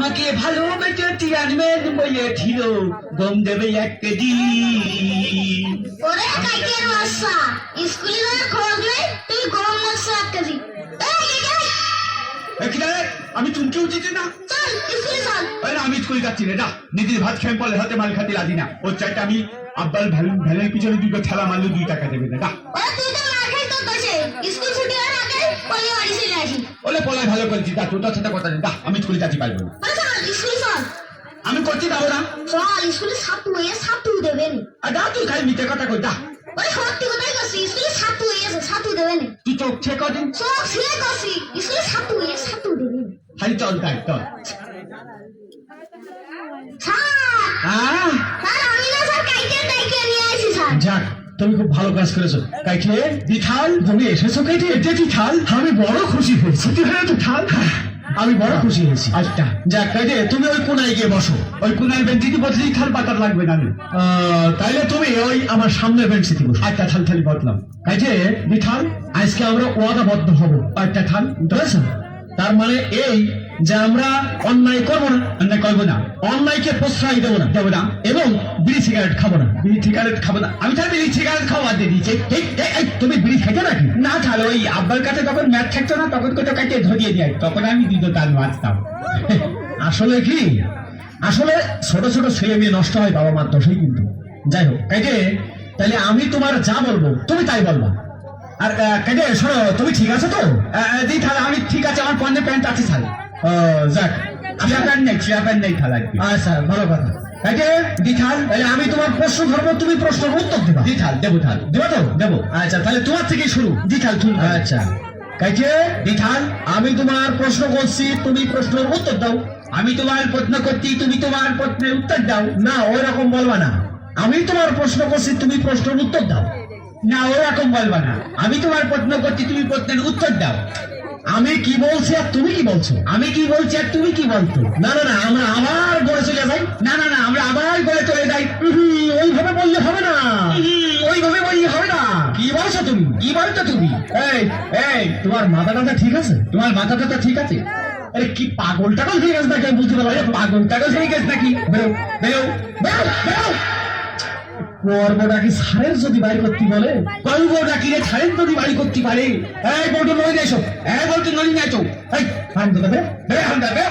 আমাকে ভালোবেসে চেয়ারম্যান বলেছিল গম দেবে 1 কেজি। ওরে কাইকের বাচ্চা, স্কুলে যাওয়ার খরচ নেই, তুই গরম মাছ 1 কেজি। আমি চুমকে উঠেছি না, চল স্কুলে চল। আমি স্কুল যাচ্ছি না, নিজের ভাত খেয়ে বলে হাতে মাল খাতে রাজি না। ওর চাইতে আমি আব্বাল ভ্যানের পিছনে 2টা ঠেলা মারলে 2 টাকা দেবে না। তুই তো মার খাই তোর দোষে, স্কুল ছুটি হওয়ার আগে পলে বাড়ি চলে আসি। ওলে পলায় ভালো করেছি, তোর সাথে কথা নেই, আমি স্কুলে যাচ্ছি পারবো না। চল স্কুলে চল। আমি করছি যাবো না। চল স্কুলে ছাত্র হয়ে ছাত্র দেবেন। তুই খালি মিথ্যে কথা কই, ওই সত্যি কথাই করছি, স্কুলে ছাত্র হয়েছে ছাত্র দেবেন। তুই চোখ ছে কদিন চোখ ছিঁড়ে করছি, স্কুলে ছাত্র হয়ে ছাত্র দেবেন। খালি চল তাই চল। যাক, তুমি খুব ভালো কাজ করেছো কাইকে। বিথাল, তুমি এসেছো কাইকে। এটা বিথাল, আমি বড় খুশি হয়েছি। বিথাল, আমি বড় খুশি হয়েছি। আচ্ছা যাক কাইকে, তুমি ওই কোনায় গিয়ে বসো। ওই কোনায় বেঞ্চিতে বসলেই থাল পাতার লাগবে না। তাইলে তুমি ওই আমার সামনের বেঞ্চিতে বসো। আচ্ছা থাল থালি বদলাম। কাইকে বিথাল, আজকে আমরা ওয়াদাবদ্ধ হব। আচ্ছা থাল বুঝেছো? তার মানে এই যে আমরা অন্যায় করবো না, অন্যায় করবো না, অন্যায়কে প্রশ্রয় দেবো না, এবং বিড়ি সিগারেট খাবো না। বিড়ি সিগারেট খাবো না। আমি তাহলে বিড়ি সিগারেট খাওয়া দিয়ে দিয়েছি। তুমি বিড়ি খাইতে নাকি? না তাহলে ওই আব্বার কাছে যখন ম্যাথ থাকতো না তখন কোথাও কাটিয়ে ধরিয়ে দেয়, তখন আমি দিত তাল মারতাম। আসলে কি, আসলে ছোট ছোট ছেলে মেয়ে নষ্ট হয় বাবা মার দোষেই কিন্তু। যাই হোক কাইকে, তাহলে আমি তোমার যা বলবো তুমি তাই বলবা। আর কাইকে শোনো, তুমি ঠিক আছে তো? দি তাহলে আমি ঠিক আছে, আমার পণ্যে প্যান্ট আছে তাহলে। যাক, প্যান্ট নেই তাহলে। আচ্ছা ভালো কথা। কাইকে দিথাল, তাহলে আমি তোমার প্রশ্ন ধরবো, তুমি প্রশ্নের উত্তর দেবা। দিথাল দেবো, থাল দেবো তো? দেবো। আচ্ছা তাহলে তোমার থেকেই শুরু। দিথাল তুমি। আচ্ছা কাইকে দিথাল, আমি তোমার প্রশ্ন করছি, তুমি প্রশ্নের উত্তর দাও। আমি তোমার প্রশ্ন করছি, তুমি তোমার প্রশ্নের উত্তর দাও। না ওই রকম বলবা না, আমি তোমার প্রশ্ন করছি, তুমি প্রশ্নের উত্তর দাও। না ওরকম বলবা না, আমি তোমার প্রশ্ন করছি, তুমি প্রশ্নের উত্তর দাও। আমি কি বলছি আর তুমি কি বলছো? আমি কি বলছি আর তুমি কি বলছো? না না না, আমরা আবার গড়ে চলে যাই। না না না, আমরা আবার গড়ে চলে যাই। ওইভাবে বললে হবে না, ওইভাবে বললে হবে না। কি বলছো তুমি? কি বলছো তুমি? এই এই, তোমার মাথা টাথা ঠিক আছে? তোমার মাথা টাথা ঠিক আছে? আরে কি পাগল টাগল হয়ে গেছে নাকি? আমি বুঝতে পারলাম। পাগল টাগল হয়ে গেছে নাকি? বেরো বেরো বেরো বেরো। পর্বটা কি ছাড়ের যদি বাড়ি করতে বলে? গল্পটা কিনে ছাড়েন যদি বাড়ি করতে পারে। এই বলতো নই এসো, বলতো নই এসো। এই হান তো দেবে, বেড়ে হান দেবে,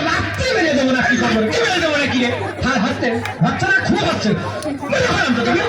রাত্রি বেড়ে দেবো না। কি করবো? কি বেড়ে দেবো না কি রে? হাসতে বাচ্চারা খুব হচ্ছে। হারাম তো তুমি।